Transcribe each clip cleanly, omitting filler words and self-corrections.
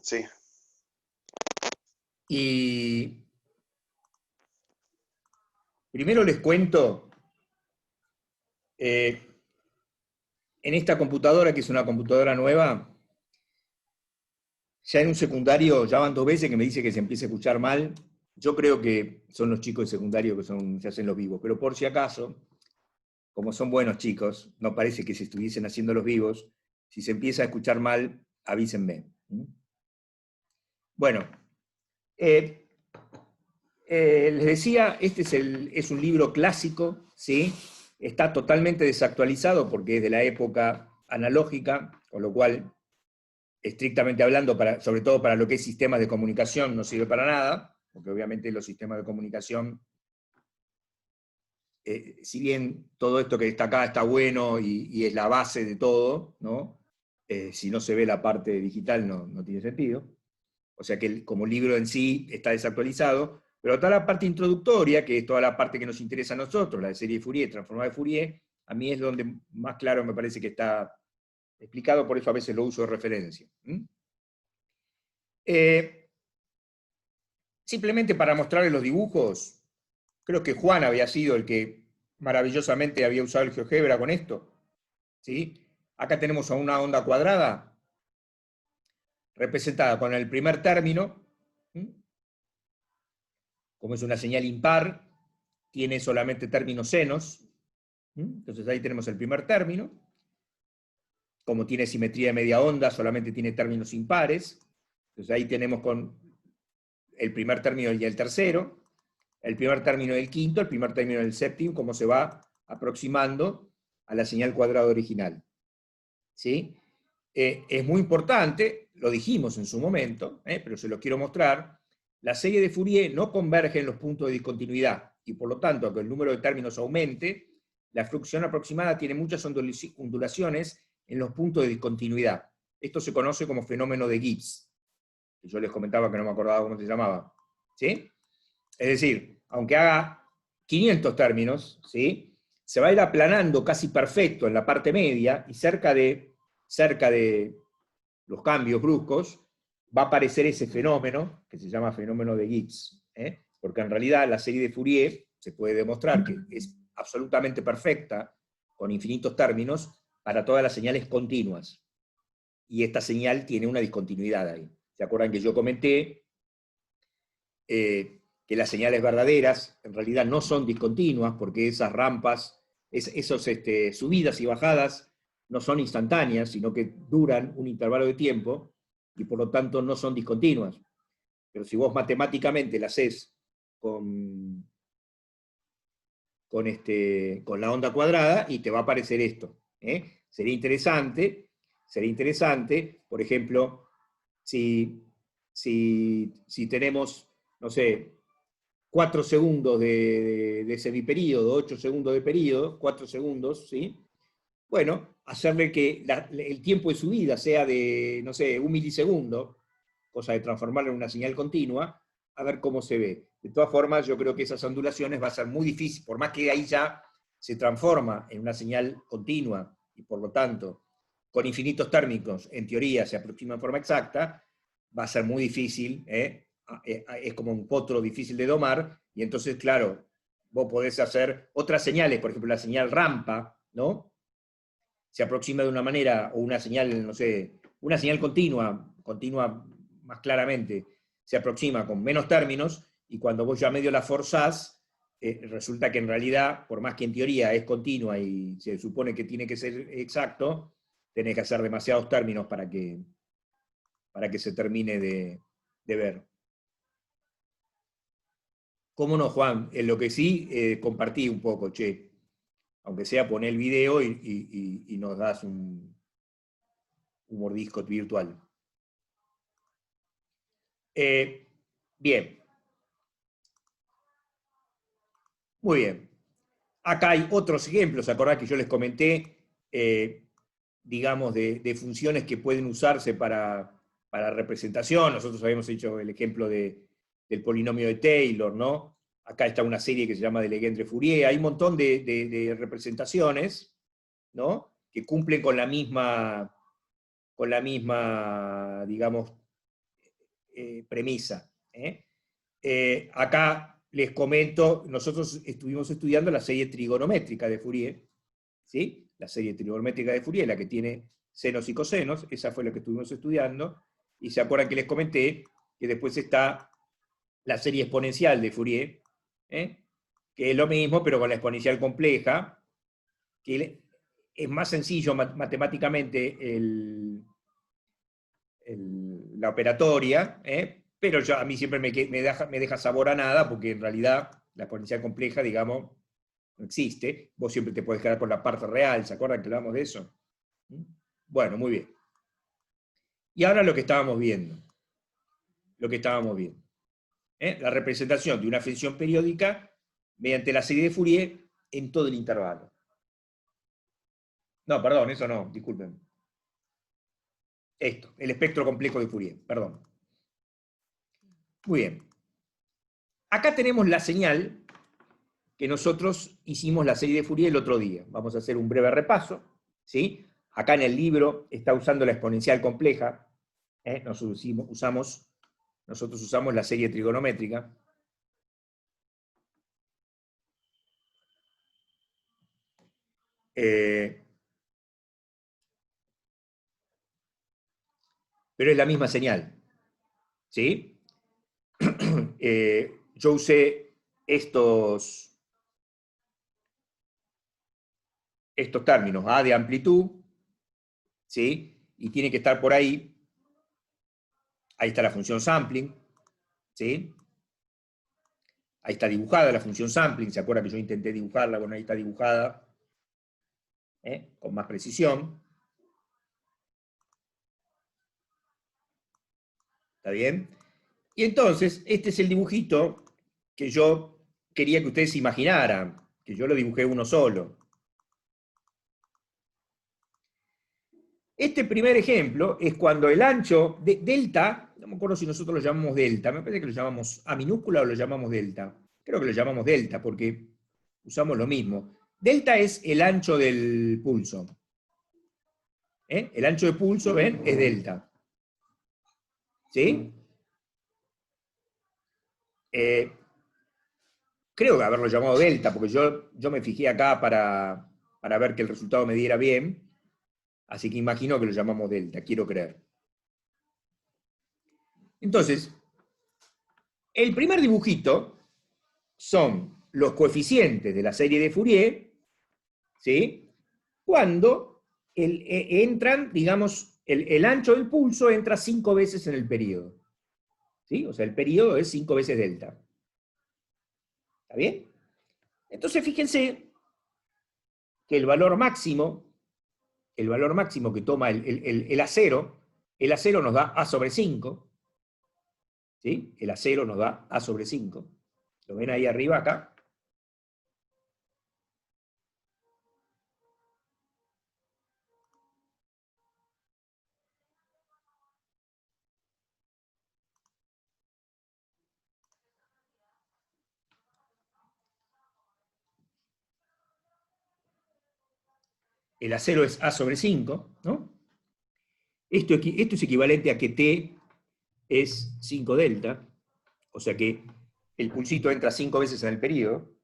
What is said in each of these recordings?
Sí. Y primero les cuento, en esta computadora, que es una computadora nueva, ya en un secundario, ya van 2 veces que me dice que se empieza a escuchar mal. Yo creo que son los chicos de secundario que se hacen los vivos, pero por si acaso, como son buenos chicos, no parece que se estuviesen haciendo los vivos. Si se empieza a escuchar mal, avísenme. Bueno, les decía, este es un libro clásico, ¿sí? Está totalmente desactualizado porque es de la época analógica, con lo cual, estrictamente hablando, sobre todo para lo que es sistemas de comunicación, no sirve para nada, porque obviamente los sistemas de comunicación, si bien todo esto que está acá está bueno y es la base de todo, ¿no? Si no se ve la parte digital no tiene sentido. O sea que como libro en sí está desactualizado, pero toda la parte introductoria, que es toda la parte que nos interesa a nosotros, la de serie de Fourier, transformada de Fourier, a mí es donde más claro me parece que está explicado, por eso a veces lo uso de referencia. Simplemente para mostrarles los dibujos, creo que Juan había sido el que maravillosamente había usado el GeoGebra con esto. ¿Sí? Acá tenemos a una onda cuadrada representada con el primer término, como es una señal impar, tiene solamente términos senos. Entonces ahí tenemos el primer término. Como tiene simetría de media onda, solamente tiene términos impares. Entonces ahí tenemos con el primer término y el tercero, el primer término del quinto, el primer término del séptimo, cómo se va aproximando a la señal cuadrada original. ¿Sí? Es muy importante, lo dijimos en su momento, pero se lo quiero mostrar, la serie de Fourier no converge en los puntos de discontinuidad, y por lo tanto, aunque el número de términos aumente, la función aproximada tiene muchas ondulaciones en los puntos de discontinuidad. Esto se conoce como fenómeno de Gibbs, que yo les comentaba que no me acordaba cómo se llamaba. ¿Sí? Es decir, aunque haga 500 términos, ¿sí? Se va a ir aplanando casi perfecto en la parte media y cerca de los cambios bruscos va a aparecer ese fenómeno que se llama fenómeno de Gibbs. Porque en realidad la serie de Fourier se puede demostrar que es absolutamente perfecta con infinitos términos para todas las señales continuas. Y esta señal tiene una discontinuidad ahí. ¿Se acuerdan que yo comenté que las señales verdaderas en realidad no son discontinuas porque esas rampas, esos subidas y bajadas no son instantáneas, sino que duran un intervalo de tiempo y por lo tanto no son discontinuas. Pero si vos matemáticamente las haces con la onda cuadrada y te va a aparecer esto. Sería interesante, por ejemplo, si tenemos, no sé, 4 segundos de semiperíodo, 8 segundos de período, 4 segundos, ¿sí? Bueno, hacerle que el tiempo de subida sea de, no sé, 1 milisegundo, cosa de transformarlo en una señal continua, a ver cómo se ve. De todas formas, yo creo que esas ondulaciones va a ser muy difícil, por más que ahí ya se transforma en una señal continua, y por lo tanto, con infinitos térmicos, en teoría se aproxima en forma exacta, va a ser muy difícil, es como un potro difícil de domar, y entonces, claro, vos podés hacer otras señales, por ejemplo, la señal rampa, ¿no? Se aproxima de una manera, o una señal, no sé, una señal continua más claramente, se aproxima con menos términos, y cuando vos ya medio la forzás, resulta que en realidad, por más que en teoría es continua y se supone que tiene que ser exacto, tenés que hacer demasiados términos para que se termine de ver. ¿Cómo no, Juan? En lo que sí, compartí un poco, che. Aunque sea poner el video y nos das un mordisco virtual. Bien. Muy bien. Acá hay otros ejemplos, acordad que yo les comenté, digamos, de funciones que pueden usarse para representación. Nosotros habíamos hecho el ejemplo del polinomio de Taylor, ¿no? Acá está una serie que se llama de Legendre-Fourier. Hay un montón de representaciones, ¿no? Que cumplen con la misma, digamos, premisa. Acá les comento, nosotros estuvimos estudiando la serie trigonométrica de Fourier, ¿sí? La serie trigonométrica de Fourier, la que tiene senos y cosenos, esa fue la que estuvimos estudiando, y se acuerdan que les comenté que después está la serie exponencial de Fourier, que es lo mismo, pero con la exponencial compleja, que es más sencillo matemáticamente la operatoria, pero a mí siempre me deja sabor a nada, porque en realidad la exponencial compleja, digamos, no existe. Vos siempre te podés quedar con la parte real, ¿se acuerdan que hablamos de eso? Bueno, muy bien. Y ahora lo que estábamos viendo. Lo que estábamos viendo. La representación de una función periódica mediante la serie de Fourier en todo el intervalo. No, perdón, eso no, disculpen. Esto, el espectro complejo de Fourier, perdón. Muy bien. Acá tenemos la señal que nosotros hicimos la serie de Fourier el otro día. Vamos a hacer un breve repaso, ¿sí? Acá en el libro está usando la exponencial compleja. Nosotros usamos la serie trigonométrica. Pero es la misma señal, ¿sí? Yo usé estos términos, A de amplitud, ¿sí? Y tiene que estar por ahí. Ahí está la función sampling, ¿sí? Ahí está dibujada la función sampling, ¿se acuerdan que yo intenté dibujarla? Bueno, ahí está dibujada, con más precisión. ¿Está bien? Y entonces, este es el dibujito que yo quería que ustedes se imaginaran, que yo lo dibujé uno solo. Este primer ejemplo es cuando el ancho de delta, no me acuerdo si nosotros lo llamamos delta, me parece que lo llamamos A minúscula o lo llamamos delta. Creo que lo llamamos delta porque usamos lo mismo. Delta es el ancho del pulso. El ancho de pulso, ¿ven? Es delta. ¿Sí? Creo que haberlo llamado delta, porque yo me fijé acá para ver que el resultado me diera bien, así que imagino que lo llamamos delta, quiero creer. Entonces, el primer dibujito son los coeficientes de la serie de Fourier, ¿sí? Cuando entran, digamos, el ancho del pulso entra 5 veces en el periodo. ¿Sí? O sea, el periodo es 5 veces delta. ¿Está bien? Entonces, fíjense que el valor máximo que toma el acero nos da A sobre 5. ¿Sí? El acero nos da A sobre 5. ¿Lo ven ahí arriba acá? El acero es A sobre 5, ¿no? Esto es equivalente a que T es 5 delta, o sea que el pulsito entra 5 veces en el periodo.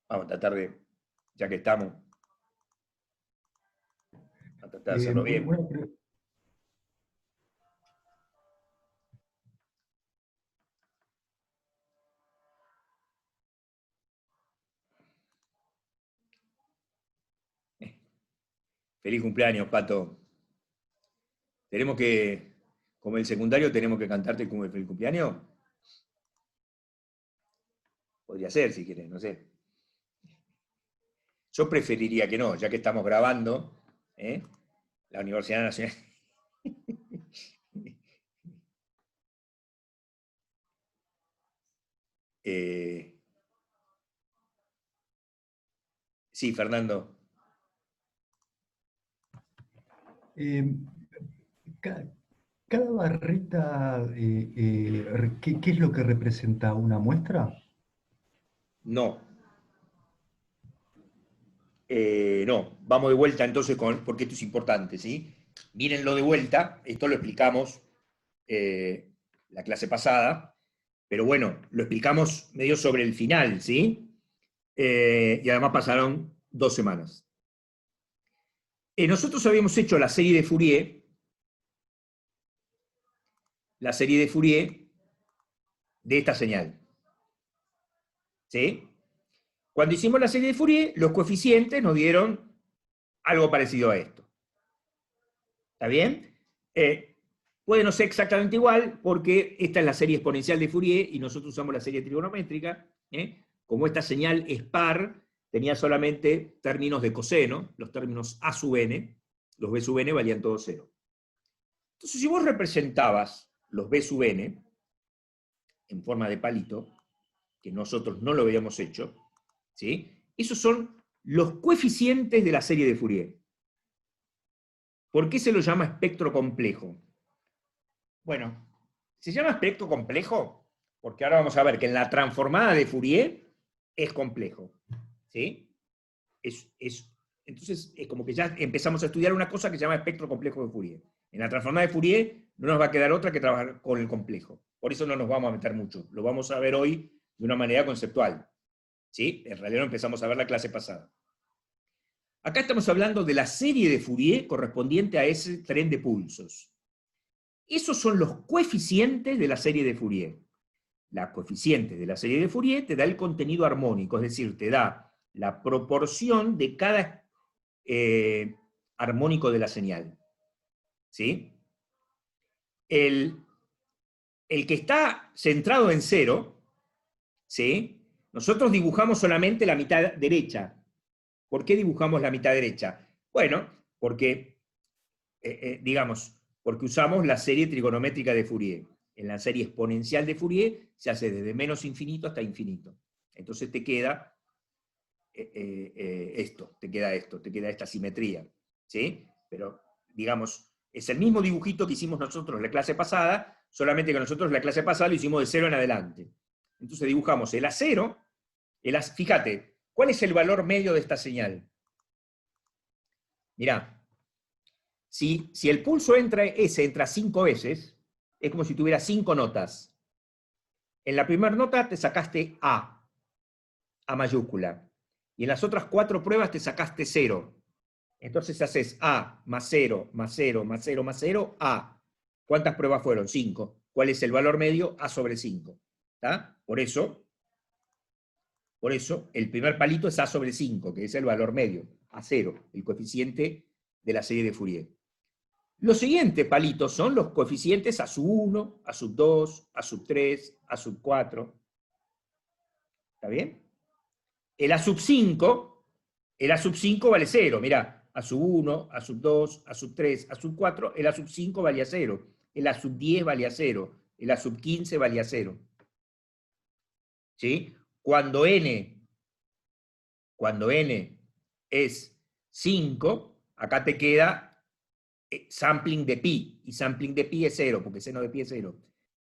Vamos a tratar de, ya que estamos, a tratar de hacerlo bien. Bueno, Feliz cumpleaños, Pato. Tenemos que, como el secundario, tenemos que cantarte como el feliz cumpleaños. Podría ser, si quieres, no sé. Yo preferiría que no, ya que estamos grabando, la Universidad Nacional. Sí, Fernando. ca- cada barrita, ¿qué es lo que representa una muestra? No. No, vamos de vuelta entonces porque esto es importante, ¿sí? Mírenlo de vuelta, esto lo explicamos la clase pasada, pero bueno, lo explicamos medio sobre el final, ¿sí? Y además pasaron 2 semanas. Nosotros habíamos hecho la serie de Fourier de esta señal. ¿Sí? Cuando hicimos la serie de Fourier, los coeficientes nos dieron algo parecido a esto. ¿Está bien? Puede no ser exactamente igual, porque esta es la serie exponencial de Fourier y nosotros usamos la serie trigonométrica. Como esta señal es par, tenía solamente términos de coseno, los términos a sub n, los b sub n valían todos 0. Entonces, si vos representabas los b sub n en forma de palito, que nosotros no lo habíamos hecho, ¿sí? Esos son los coeficientes de la serie de Fourier. ¿Por qué se lo llama espectro complejo? Bueno, se llama espectro complejo porque ahora vamos a ver que en la transformada de Fourier es complejo. ¿Sí? Entonces, es como que ya empezamos a estudiar una cosa que se llama espectro complejo de Fourier. En la transformada de Fourier no nos va a quedar otra que trabajar con el complejo. Por eso no nos vamos a meter mucho. Lo vamos a ver hoy de una manera conceptual. ¿Sí? En realidad no empezamos a ver la clase pasada. Acá estamos hablando de la serie de Fourier correspondiente a ese tren de pulsos. Esos son los coeficientes de la serie de Fourier. La coeficiente de la serie de Fourier te da el contenido armónico, es decir, te da la proporción de cada armónico de la señal. ¿Sí? El que está centrado en 0, ¿sí? Nosotros dibujamos solamente la mitad derecha. ¿Por qué dibujamos la mitad derecha? Bueno, porque, porque usamos la serie trigonométrica de Fourier. En la serie exponencial de Fourier se hace desde menos infinito hasta infinito. Entonces te queda te queda esta simetría. ¿Sí? Pero, digamos, es el mismo dibujito que hicimos nosotros en la clase pasada, solamente que nosotros en la clase pasada lo hicimos de 0 en adelante. Entonces dibujamos el A0, fíjate, ¿cuál es el valor medio de esta señal? Mirá, si el pulso entra 5 veces, es como si tuviera 5 notas. En la primera nota te sacaste A mayúscula. Y en las otras 4 pruebas te sacaste 0. Entonces haces A más 0, más 0, más 0, más 0, A. ¿Cuántas pruebas fueron? 5. ¿Cuál es el valor medio? A sobre 5. ¿Está? Por eso, el primer palito es A sobre 5, que es el valor medio, A0, el coeficiente de la serie de Fourier. Los siguientes palitos son los coeficientes A sub 1, A sub 2, A sub 3, A sub 4. ¿Está bien? El A sub 5 vale 0, mirá, A sub 1, A sub 2, A sub 3, A sub 4, el A sub 5 valía 0, el A sub 10 valía 0, el A sub 15 valía 0. ¿Sí? Cuando n es 5, acá te queda sampling de pi, y sampling de pi es 0, porque seno de pi es 0.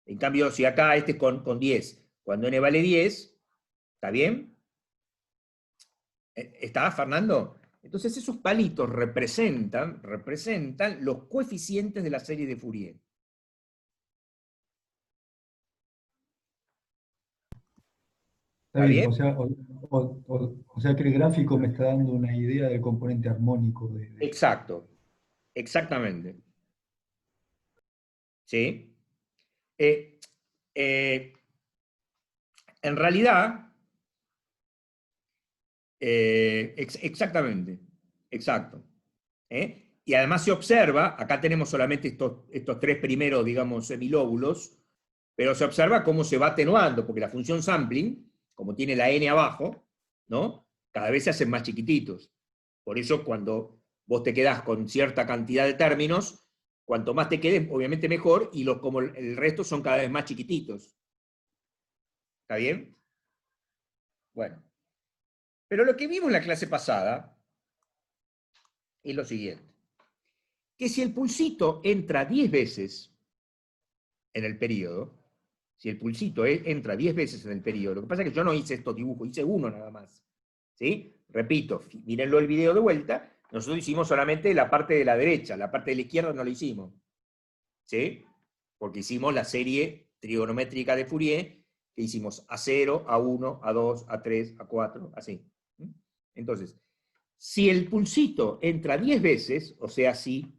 En cambio, si acá este es con 10, cuando n vale 10, ¿está bien? ¿Está, Fernando? Entonces esos palitos representan los coeficientes de la serie de Fourier. Está ¿Está bien, bien? o sea que el gráfico me está dando una idea del componente armónico Exacto, exactamente. ¿Sí? Eh, eh, en realidad, exactamente, exacto. Y además se observa, acá tenemos solamente estos 3 primeros, digamos, semilóbulos, pero se observa cómo se va atenuando, porque la función sampling, como tiene la n abajo, ¿no? Cada vez se hacen más chiquititos. Por eso cuando vos te quedás con cierta cantidad de términos, cuanto más te quedes, obviamente mejor, y como el resto son cada vez más chiquititos. ¿Está bien? Bueno. Pero lo que vimos en la clase pasada es lo siguiente. Que si el pulsito entra 10 veces en el periodo, si el pulsito entra 10 veces en el periodo, lo que pasa es que yo no hice estos dibujos, hice uno nada más. ¿Sí? Repito, mírenlo el video de vuelta, nosotros hicimos solamente la parte de la derecha, la parte de la izquierda no la hicimos. ¿Sí? Porque hicimos la serie trigonométrica de Fourier, que hicimos A0, A1, A2, A3, A4, así. Entonces, si el pulsito entra 10 veces, o sea, si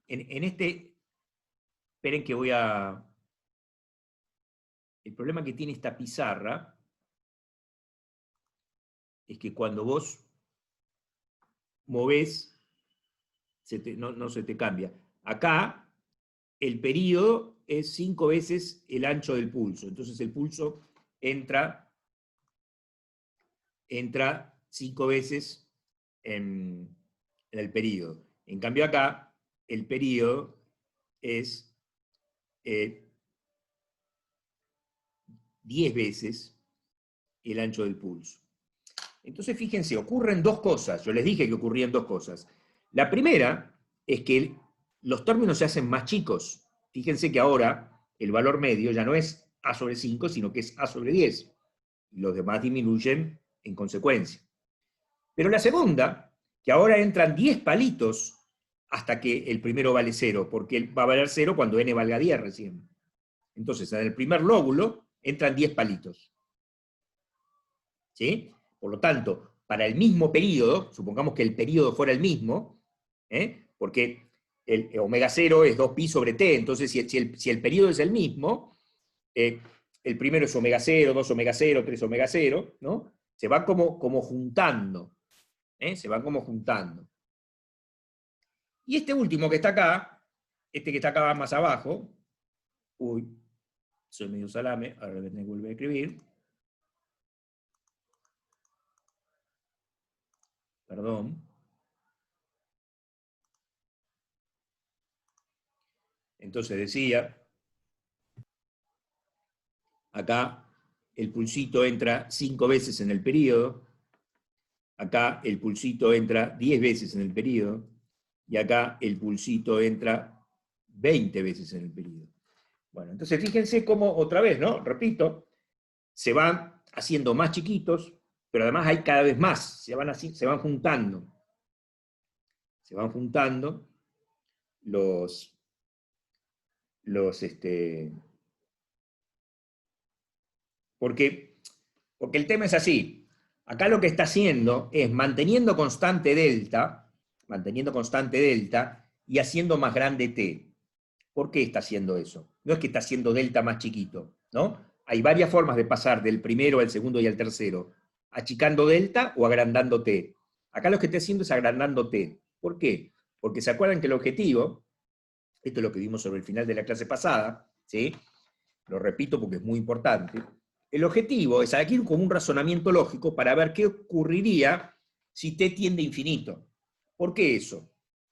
en este, esperen que voy a... El problema que tiene esta pizarra es que cuando vos movés, no se te cambia. Acá, el período es 5 veces el ancho del pulso. Entonces el pulso entra 5 veces en el período. En cambio acá, el período es 10 veces el ancho del pulso. Entonces, fíjense, ocurren dos cosas. Yo les dije que ocurrían dos cosas. La primera es que los términos se hacen más chicos. Fíjense que ahora el valor medio ya no es A sobre 5, sino que es A sobre 10. Y los demás disminuyen en consecuencia. Pero la segunda, que ahora entran 10 palitos hasta que el primero vale 0, porque va a valer 0 cuando n valga 10 recién. Entonces, en el primer lóbulo entran 10 palitos. ¿Sí? Por lo tanto, para el mismo periodo, supongamos que el periodo fuera el mismo, porque el omega 0 es 2pi sobre t, entonces si el periodo es el mismo, el primero es omega 0, 2 omega 0, 3 omega 0, ¿no? Se van como juntando, se van como juntando. Y este último que está acá, este que está acá más abajo, uy, soy medio salame, ahora me tengo que volver a escribir, perdón. Entonces decía, acá el pulsito entra 5 veces en el periodo, acá el pulsito entra 10 veces en el periodo, y acá el pulsito entra 20 veces en el periodo. Bueno, entonces fíjense cómo, otra vez, ¿no? Repito, se van haciendo más chiquitos, pero además hay cada vez más, se van juntando. Se van juntando porque el tema es así. Acá lo que está haciendo es manteniendo constante delta y haciendo más grande t. ¿Por qué está haciendo eso? No es que está haciendo delta más chiquito, ¿no? Hay varias formas de pasar del primero al segundo y al tercero, achicando delta o agrandando t. Acá lo que está haciendo es agrandando t. ¿Por qué? Porque se acuerdan que el objetivo, esto es lo que vimos sobre el final de la clase pasada, ¿sí? Lo repito porque es muy importante, el objetivo es aquí como un razonamiento lógico para ver qué ocurriría si t tiende a infinito. ¿Por qué eso?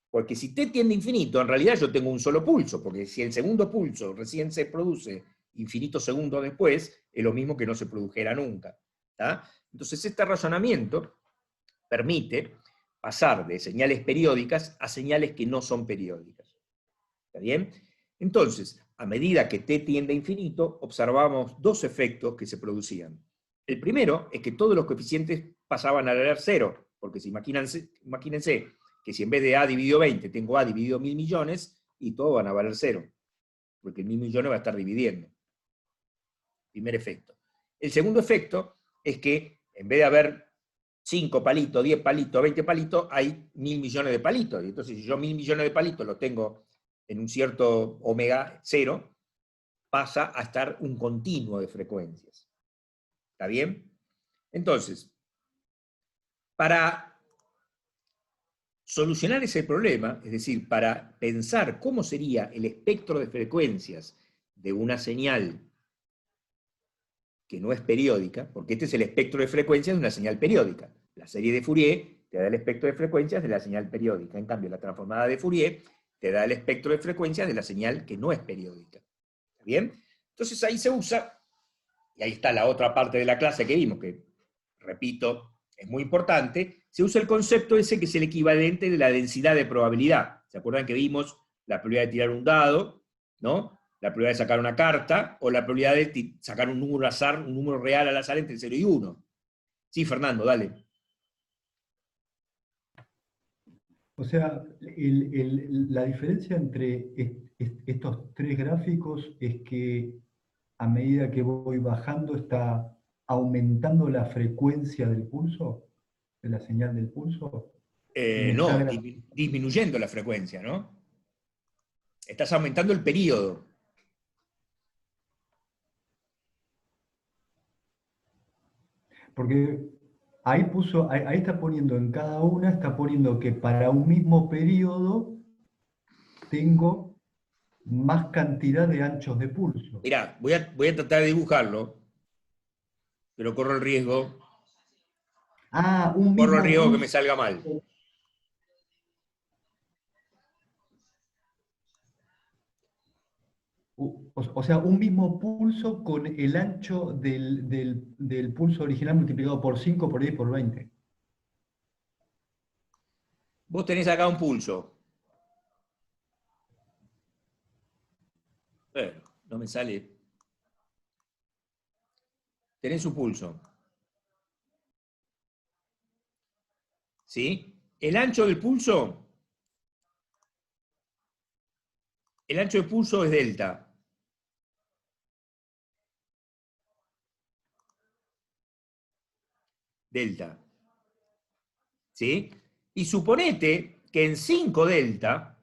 Porque si t tiende a infinito, en realidad yo tengo un solo pulso, porque si el segundo pulso recién se produce infinitos segundos después, es lo mismo que no se produjera nunca. ¿Tá? Entonces este razonamiento permite pasar de señales periódicas a señales que no son periódicas. ¿Está bien? Entonces, a medida que t tiende a infinito, observamos dos efectos que se producían. El primero es que todos los coeficientes pasaban a valer 0, porque imagínense que si en vez de a dividido 20 tengo a dividido 1000 millones, y todos van a valer 0, porque el 1000 millones va a estar dividiendo. Primer efecto. El segundo efecto es que en vez de haber 5 palitos, 10 palitos, 20 palitos, hay 1000 millones de palitos. Y entonces, si yo 1000 millones de palitos los tengo en un cierto omega 0, pasa a estar un continuo de frecuencias. ¿Está bien? Entonces, para solucionar ese problema, es decir, para pensar cómo sería el espectro de frecuencias de una señal que no es periódica, porque este es el espectro de frecuencias de una señal periódica. La serie de Fourier te da el espectro de frecuencias de la señal periódica. En cambio, la transformada de Fourier te da el espectro de frecuencias de la señal que no es periódica. ¿Está bien? Entonces ahí se usa, y ahí está la otra parte de la clase que vimos, que, repito, es muy importante, se usa el concepto ese que es el equivalente de la densidad de probabilidad. ¿Se acuerdan que vimos la probabilidad de tirar un dado, ¿no? La probabilidad de sacar una carta, o la probabilidad de sacar un número azar, un número real al azar entre 0 y 1. Sí, Fernando, dale. O sea, la diferencia entre estos tres gráficos es que a medida que voy bajando está aumentando la frecuencia del pulso, de la señal del pulso, y me está No, disminuyendo la frecuencia, ¿no? Estás aumentando el periodo. porque ahí está poniendo en cada una, está poniendo que para un mismo periodo tengo más cantidad de anchos de pulso. Mirá, voy a tratar de dibujarlo, pero Ah, un corro el mismo riesgo que me pulso. salga mal. O sea, un mismo pulso con el ancho del pulso original multiplicado por 5 por 10 por 20. Vos tenés acá un pulso. No me sale. Tenés un pulso. ¿Sí? El ancho del pulso es delta. Delta. ¿Sí? Y suponete que en 5 delta,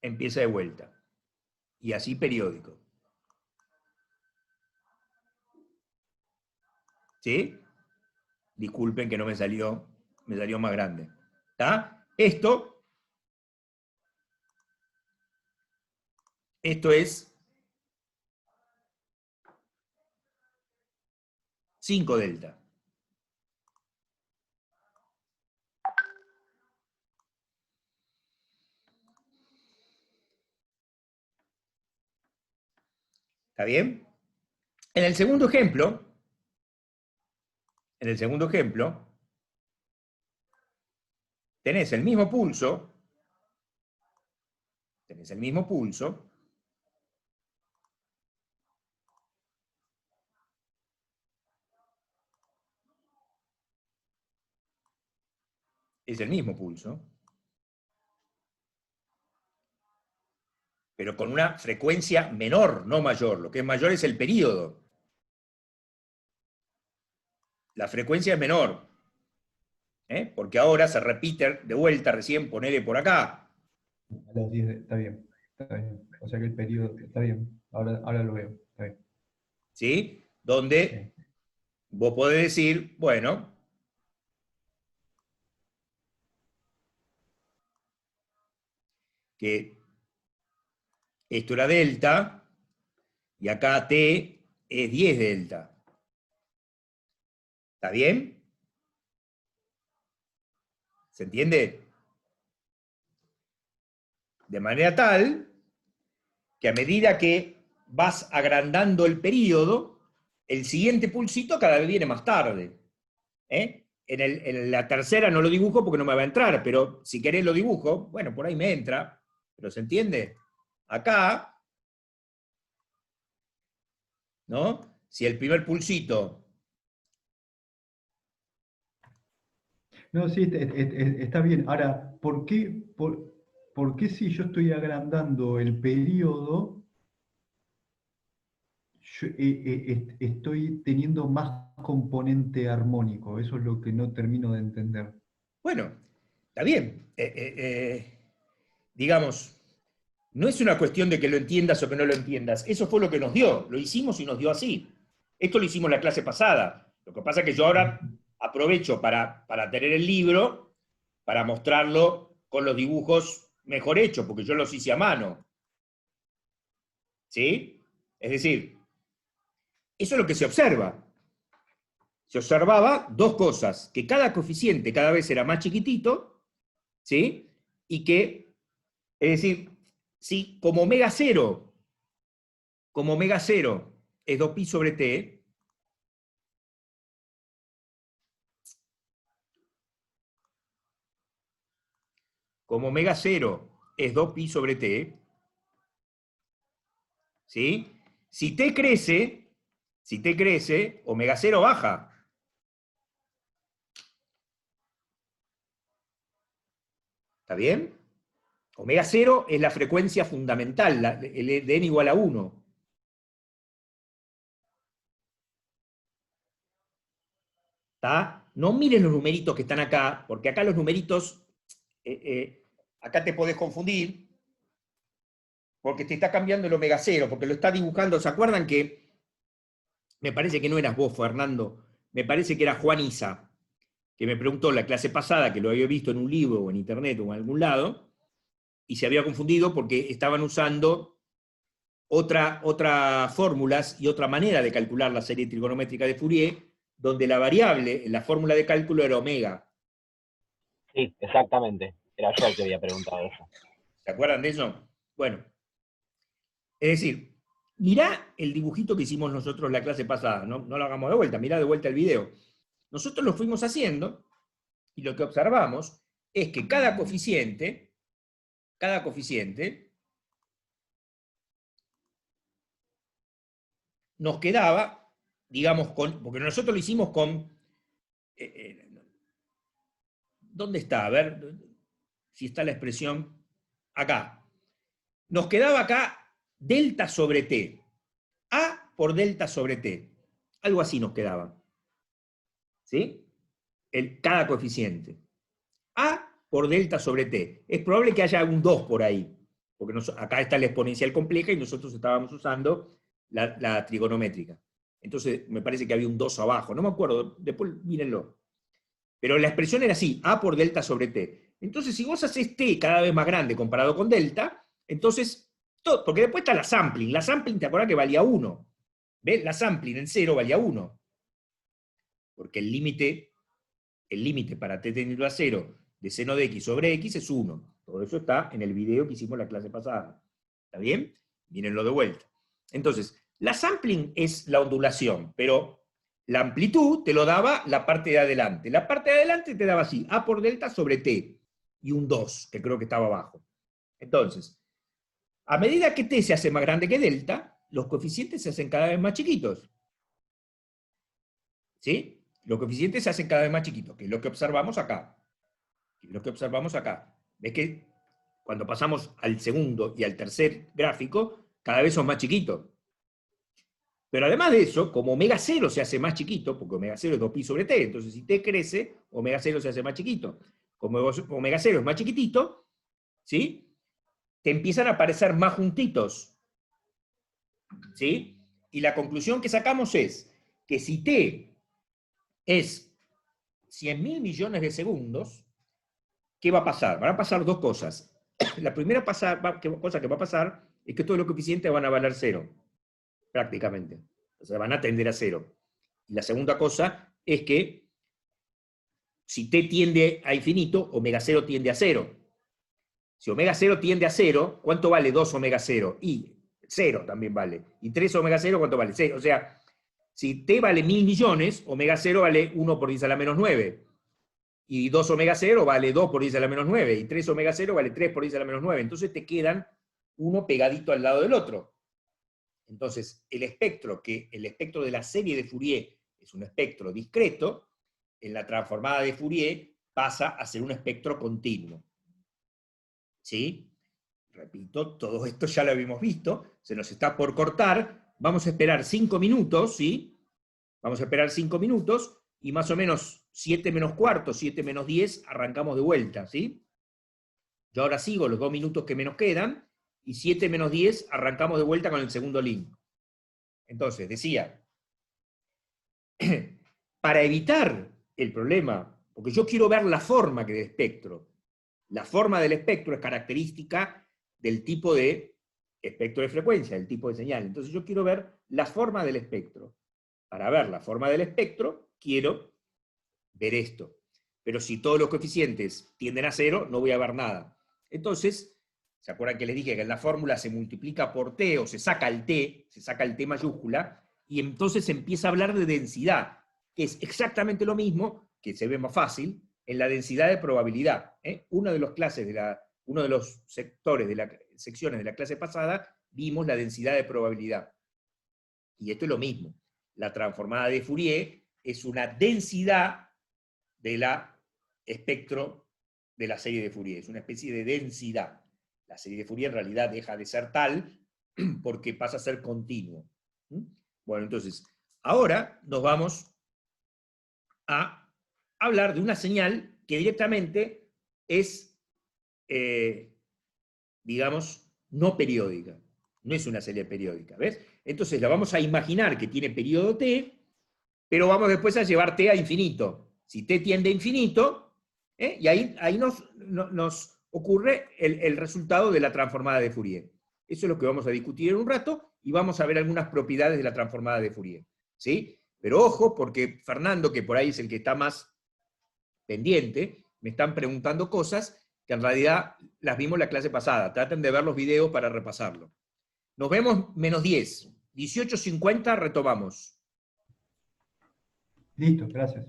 empieza de vuelta. Y así periódico. ¿Sí? Disculpen que no me salió más grande. ¿Está? Esto es 5 delta. ¿Está bien? En el segundo ejemplo, tenés el mismo pulso, es el mismo pulso, pero con una frecuencia menor, no mayor. Lo que es mayor es el periodo. La frecuencia es menor, porque ahora se repite de vuelta recién, ponele por acá. A los 10, está bien, está bien. O sea que el periodo, está bien, ahora lo veo, está bien. ¿Sí? Donde Sí. vos podés decir, bueno, que esto era delta, y acá T es 10 delta. ¿Está bien? ¿Se entiende? De manera tal que a medida que vas agrandando el periodo, el siguiente pulsito cada vez viene más tarde. En la tercera no lo dibujo porque no me va a entrar, pero si querés lo dibujo, bueno, por ahí me entra. ¿Pero se entiende? Acá, ¿no? Si el primer pulsito. No, sí, está bien. Ahora, por qué si yo estoy agrandando el periodo, estoy teniendo más componente armónico? Eso es lo que no termino de entender. Bueno, está bien. Digamos, no es una cuestión de que lo entiendas o que no lo entiendas. Eso fue lo que nos dio. Lo hicimos y nos dio así. Esto lo hicimos la clase pasada. Lo que pasa es que yo ahora aprovecho para tener el libro, para mostrarlo con los dibujos mejor hechos, porque yo los hice a mano. ¿Sí? Es decir, eso es lo que se observa. Se observaba dos cosas, que cada coeficiente cada vez era más chiquitito, ¿sí? Y que, es decir, si como omega cero es 2pi sobre t, como omega cero es 2pi sobre t, ¿sí? Si t crece, omega cero baja. ¿Está bien? Omega 0 es la frecuencia fundamental, el de n igual a 1. ¿Está? No miren los numeritos que están acá, porque acá los numeritos, acá te podés confundir, porque te está cambiando el omega 0, porque lo está dibujando. ¿Se acuerdan que, me parece que no eras vos, Fernando, me parece que era Juan Isa, que me preguntó en la clase pasada, que lo había visto en un libro o en internet o en algún lado, y se había confundido porque estaban usando otras fórmulas y otra manera de calcular la serie trigonométrica de Fourier, donde la variable en la fórmula de cálculo era omega. Sí, exactamente. Era yo el que había preguntado eso. ¿Se acuerdan de eso? Bueno, es decir, mirá el dibujito que hicimos nosotros en la clase pasada, no lo hagamos de vuelta, mirá de vuelta el video. Nosotros lo fuimos haciendo, y lo que observamos es que cada coeficiente nos quedaba, digamos, porque nosotros lo hicimos con, ¿dónde está? A ver si está la expresión, acá. Nos quedaba acá delta sobre t, a por delta sobre t, algo así nos quedaba, ¿sí? Cada coeficiente. A por delta sobre t. Es probable que haya un 2 por ahí, porque acá está la exponencial compleja y nosotros estábamos usando la trigonométrica. Entonces me parece que había un 2 abajo, no me acuerdo, después mírenlo. Pero la expresión era así, a por delta sobre t. Entonces si vos haces t cada vez más grande comparado con delta, entonces, porque después está la sampling te acordás que valía 1. ¿Ves? La sampling en 0 valía 1. Porque el límite para t tendiendo a 0 de seno de x sobre x es 1. Todo eso está en el video que hicimos la clase pasada. ¿Está bien? Mírenlo de vuelta. Entonces, la sampling es la ondulación, pero la amplitud te lo daba la parte de adelante. La parte de adelante te daba así, a por delta sobre t, y un 2, que creo que estaba abajo. Entonces, a medida que t se hace más grande que delta, los coeficientes se hacen cada vez más chiquitos. ¿Sí? Los coeficientes se hacen cada vez más chiquitos, que es lo que observamos acá. ¿Ves que cuando pasamos al segundo y al tercer gráfico, cada vez son más chiquitos? Pero además de eso, como omega 0 se hace más chiquito, porque omega 0 es 2pi sobre t, entonces si t crece, omega 0 se hace más chiquito. Como omega 0 es más chiquitito, ¿sí? Te empiezan a aparecer más juntitos. ¿Sí? Y la conclusión que sacamos es que si t es 100.000 millones de segundos, ¿qué va a pasar? Van a pasar dos cosas. La primera cosa que va a pasar es que todos los coeficientes van a valer 0, prácticamente. O sea, van a tender a 0. Y la segunda cosa es que si t tiende a infinito, omega 0 tiende a 0. Si omega 0 tiende a 0, ¿cuánto vale 2 omega 0? Y 0 también vale. Y 3 omega 0, ¿cuánto vale? 6. O sea, si t vale 1.000 millones, omega 0 vale 1 por 10 a la menos 9. Y 2 omega 0 vale 2 por 10 a la menos 9. Y 3 omega 0 vale 3 por 10 a la menos 9. Entonces te quedan uno pegadito al lado del otro. Entonces, el espectro de la serie de Fourier es un espectro discreto, en la transformada de Fourier pasa a ser un espectro continuo. ¿Sí? Repito, todo esto ya lo habíamos visto, se nos está por cortar, vamos a esperar 5 minutos, ¿sí? Vamos a esperar 5 minutos, y más o menos 7 menos cuarto, 7 menos 10, arrancamos de vuelta, ¿sí? Yo ahora sigo los 2 minutos que me nos quedan, y 7 menos 10 arrancamos de vuelta con el segundo link. Entonces, decía, para evitar el problema, porque yo quiero ver la forma del espectro. La forma del espectro es característica del tipo de espectro de frecuencia, del tipo de señal. Entonces yo quiero ver la forma del espectro. Para ver la forma del espectro, quiero ver esto. Pero si todos los coeficientes tienden a 0, no voy a ver nada. Entonces, ¿se acuerdan que les dije que en la fórmula se multiplica por t, o se saca el t mayúscula, y entonces se empieza a hablar de densidad, que es exactamente lo mismo, que se ve más fácil, en la densidad de probabilidad. Uno de los sectores de las secciones de la clase pasada, vimos la densidad de probabilidad. Y esto es lo mismo. La transformada de Fourier es una densidad de la espectro de la serie de Fourier, es una especie de densidad. La serie de Fourier en realidad deja de ser tal porque pasa a ser continuo. Bueno, entonces, ahora nos vamos a hablar de una señal que directamente es, digamos, no periódica. No es una señal periódica, ¿ves? Entonces la vamos a imaginar que tiene periodo t, pero vamos después a llevar t a infinito. Si t tiende a infinito, y ahí nos ocurre el resultado de la transformada de Fourier. Eso es lo que vamos a discutir en un rato, y vamos a ver algunas propiedades de la transformada de Fourier. ¿Sí? Pero ojo, porque Fernando, que por ahí es el que está más pendiente, me están preguntando cosas que en realidad las vimos la clase pasada. Traten de ver los videos para repasarlo. Nos vemos -10. 18:50 retomamos. Listo, gracias.